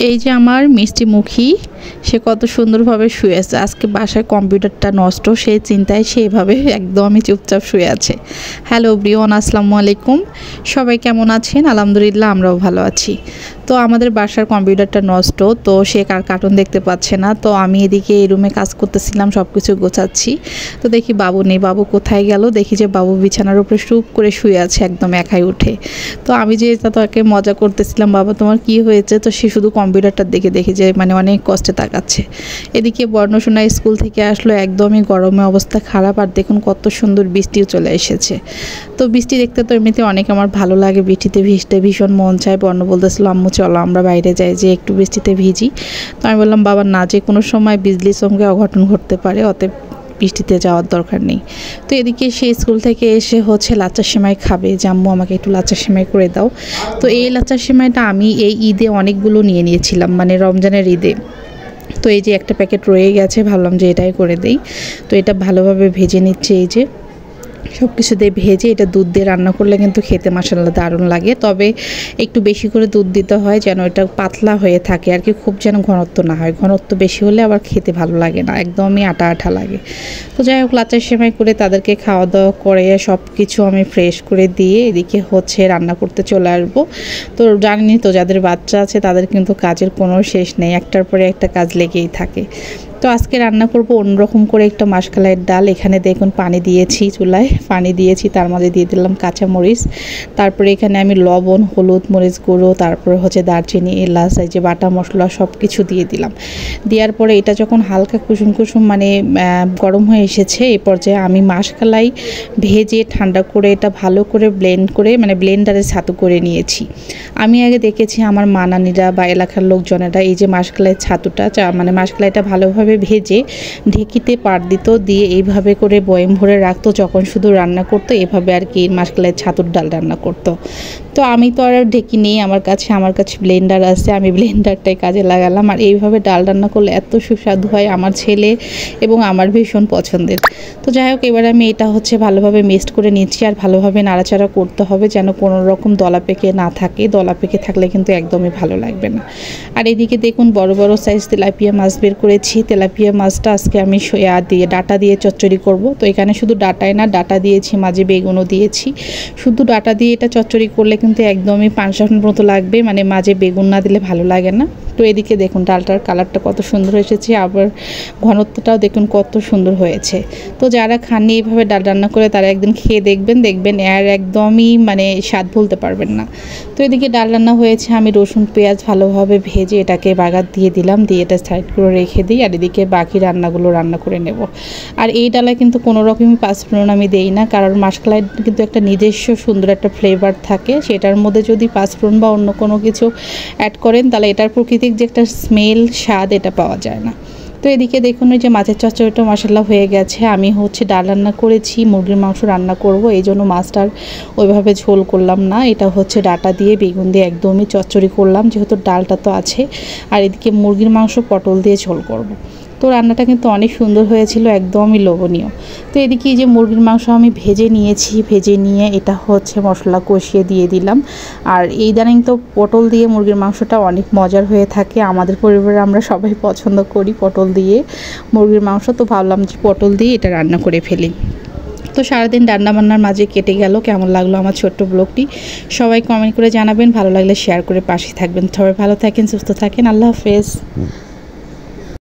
এই যে আমার মিষ্টিমুখী, সে কত সুন্দরভাবে শুয়ে আছে। আজকে বাসায় কম্পিউটারটা নষ্ট, সেই চিন্তায় সেইভাবে একদমই চুপচাপ শুয়ে আছে। হ্যালো ব্রিয়ন, আসসালামু আলাইকুম। সবাই কেমন আছেন? আলহামদুলিল্লাহ, আমরাও ভালো আছি। তো আমাদের বাসার কম্পিউটারটা নষ্ট, তো সে কার্টুন দেখতে পাচ্ছে না। তো আমি এদিকে এই রুমে কাজ করতেছিলাম, সব কিছু গোছাচ্ছি। তো দেখি বাবু নেই, বাবু কোথায় গেল? দেখি যে বাবু বিছানার উপরে চুপ করে শুয়ে আছে, একদম একাই উঠে। তো আমি যে তাকে মজা করতেছিলাম, বাবা তোমার কি হয়েছে? তো সে শুধু কম্পিউটারটা দেখে যে অনেক কষ্টে তাকাচ্ছে। এদিকে বর্ণশোনা স্কুল থেকে আসলো, একদমই গরমে অবস্থা খারাপ। আর দেখুন কত সুন্দর বৃষ্টিও চলে এসেছে। তো বৃষ্টি দেখতে তো এমনিতে অনেক আমার ভালো লাগে, বৃষ্টিতে ভিজতে ভীষণ মন চায়। বর্ণ বলতেছিল আম্মু চলো আমরা বাইরে যাই, যে একটু বৃষ্টিতে ভিজি। তো আমি বললাম বাবা না, যে কোনো সময় বিজলির সঙ্গে অঘটন ঘটতে পারে, অতএব বৃষ্টিতে যাওয়ার দরকার নেই। তো এদিকে সে স্কুল থেকে এসে লাচ্চা সেমাই খাবে, যে আম্মু আমাকে একটু লাচ্চা সেমাই করে দাও। তো এই লাচ্চা সেমাইটা আমি এই ঈদে অনেকগুলো নিয়ে নিয়েছিলাম, রমজানের ঈদে। তো এই যে একটা প্যাকেট রয়ে গেছে, ভাবলাম যে এটাই করে দেই। তো এটা ভালোভাবে ভেজে নিচ্ছে, এই যে সব কিছু দিয়ে ভেজে। এটা দুধ দিয়ে রান্না করলে কিন্তু খেতে মাশাআল্লাহ দারুণ লাগে, তবে একটু বেশি করে দুধ দিতে হয়, যেন এটা পাতলা হয়ে থাকে আর কি, খুব যেন ঘনত্ব না হয়। ঘনত্ব বেশি হলে আবার খেতে ভালো লাগে না, একদমই আঠা আঠা লাগে। তো যাই হোক, লাচ্চা সেমাই করে তাদেরকে খাওয়া দাওয়া করে সব কিছু আমি ফ্রেশ করে দিয়ে এদিকে রান্না করতে চলে আসবো। তো জানি তো, যাদের বাচ্চা আছে তাদের কিন্তু কাজের কোনো শেষ নেই, একটার পরে একটা কাজ লেগেই থাকে। তো আজকে রান্না করব অন্যরকম করে একটা মাসকলাইয়ের ডাল। এখানে দেখুন পানি দিয়েছি, চুলায় পানি দিয়েছি, তার মধ্যে দিয়ে দিলাম কাঁচামরিচ। তারপরে এখানে আমি লবণ, হলুদ, মরিচ গুঁড়ো, তারপরে দারচিনি, এলাচ, এই যে বাটা মশলা সব কিছু দিয়ে দিলাম। দেওয়ার পরে এটা যখন হালকা কুসুম কুসুম গরম হয়ে এসেছে, এই পর্যায়ে আমি মাসকলাই ভেজে ঠান্ডা করে এটা ভালো করে ব্লেন্ড করে ব্লেন্ডারে ছাতু করে নিয়েছি। আমি আগে দেখেছি আমার মা নানিরা বা এলাকার লোকজনেরা এই যে মাসকলাইয়ের ছাতুটা মাসকলাইটা ভালোভাবে ভেজে ঢেকিতে পাট দিত, দিয়ে এইভাবে করে বয়েম ভরে রাখতো, যখন শুধু রান্না করতো এভাবে আর কি মাসকলাইয়ের ছাতুর ডাল রান্না করতো। তো আমি তো আর ঢেকি নেই আমার কাছে ব্লেন্ডার আছে, আমি ব্লেন্ডারটাই কাজে লাগালাম। আর এইভাবে ডাল রান্না করলে এত সুস্বাদু হয়, আমার ছেলে এবং আমার ভীষণ পছন্দের। তো যাই হোক, এবার আমি এটা ভালোভাবে মিক্সড করে নিচ্ছি, আর ভালোভাবে নাড়াচাড়া করতে হবে যেন কোনো রকম দলা পেকে না থাকে। দলা পেকে থাকলে কিন্তু একদমই ভালো লাগবে না। আর এদিকে দেখুন বড় বড় সাইজ তেলাপিয়া মাছ বের করেছি। তেলাপিয়া মাছটা আজকে আমি ডাটা দিয়ে চচ্চড়ি করব। তো এখানে শুধু ডাটাই না, ডাটা দিয়েছি, মাঝে বেগুনও দিয়েছি। শুধু ডাটা দিয়ে এটা চচ্চড়ি করলে কিন্তু একদমই পানসার মতো লাগবে, মাঝে বেগুন না দিলে ভালো লাগে না। তো এদিকে দেখুন ডালটার কালারটা কত সুন্দর এসেছে, আবার ঘনত্বটাও দেখুন কত সুন্দর হয়েছে। তো যারা খাননি এইভাবে ডাল রান্না করে তারা একদিন খেয়ে দেখবেন আর একদমই স্বাদ ভুলতে পারবেন না। তো এদিকে ডাল রান্না হয়েছে, আমি রসুন পেঁয়াজ ভালোভাবে ভেজে এটাকে বাগার দিয়ে দিলাম, দিয়ে এটা সাইড করে রেখে দিই। আর এদিকে বাকি রান্নাগুলো রান্না করে নেব। আর এই ডালে কিন্তু কোনো রকমই পাঁচফোড়ন আমি দেই না, কারণ মাসকলাই কিন্তু একটা নিজস্ব সুন্দর একটা ফ্লেভার থাকে, সেটার মধ্যে যদি পাঁচফোড়ন বা অন্য কোনো কিছু অ্যাড করেন তাহলে এটার প্রকৃতিক যে একটা স্মেল, স্বাদ, এটা পাওয়া যায় না। তো এদিকে দেখুন ওই যে মাছের চচ্চড়িটা মশলা হয়ে গেছে। আমি ডাল রান্না করেছি, মুরগির মাংস রান্না করব, এই জন্য মাছটার ওইভাবে ঝোল করলাম না। এটা ডাটা দিয়ে বেগুন দিয়ে একদমই চচ্চড়ি করলাম, যেহেতু ডালটা তো আছে। আর এদিকে মুরগির মাংস পটল দিয়ে ঝোল করব। তো রান্নাটা কিন্তু অনেক সুন্দর হয়েছিল, একদমই লোভনীয়। তো এদিকে এই যে মুরগির মাংস আমি ভেজে নিয়েছি, ভেজে নিয়ে এটা মশলা কষিয়ে দিয়ে দিলাম। আর এই ইদানিং তো পটল দিয়ে মুরগির মাংসটা অনেক মজার হয়ে থাকে, আমাদের পরিবারে আমরা সবাই পছন্দ করি পটল দিয়ে মুরগির মাংস। তো ভাবলাম যে পটল দিয়ে এটা রান্না করে ফেলি। তো সারাদিন রান্নাবান্নার মাঝে কেটে গেল। কেমন লাগলো আমার ছোট্ট ব্লগটি সবাই কমেন্ট করে জানাবেন, ভালো লাগলে শেয়ার করে পাশে থাকবেন। সবাই ভালো থাকেন, সুস্থ থাকেন, আল্লাহ হাফেজ।